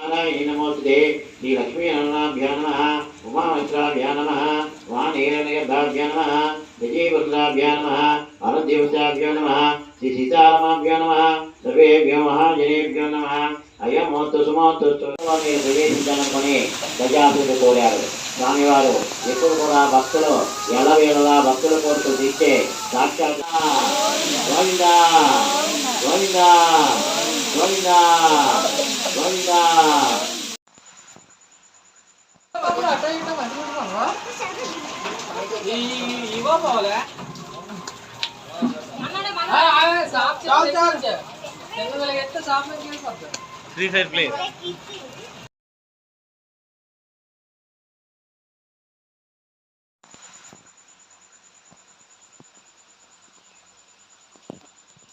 नमोस्तुते श्री लक्ष्मी नारायणाभ्यां नमः उमामहेश्वराभ्यां नमः वाणीरनगर्भाभ्यां नमः विजयवृद्धाभ्यां नमः अरुद्देवताभ्यां नमः श्री सीतारामाभ्यां नमः सर्वेभ्यो महाजनेभ्यो नमः అయ్యమోత్తు సుమోత్తు మీరు ప్రవేశించాలనుకుని గజాసుడు కోరారు. స్వామివారు ఎప్పుడు కూడా భక్తులు ఎల్లవేళలా భక్తుల కోరికలు తీర్చే సాక్షాత్ Govinda Govinda Govinda Govinda. Free fire play.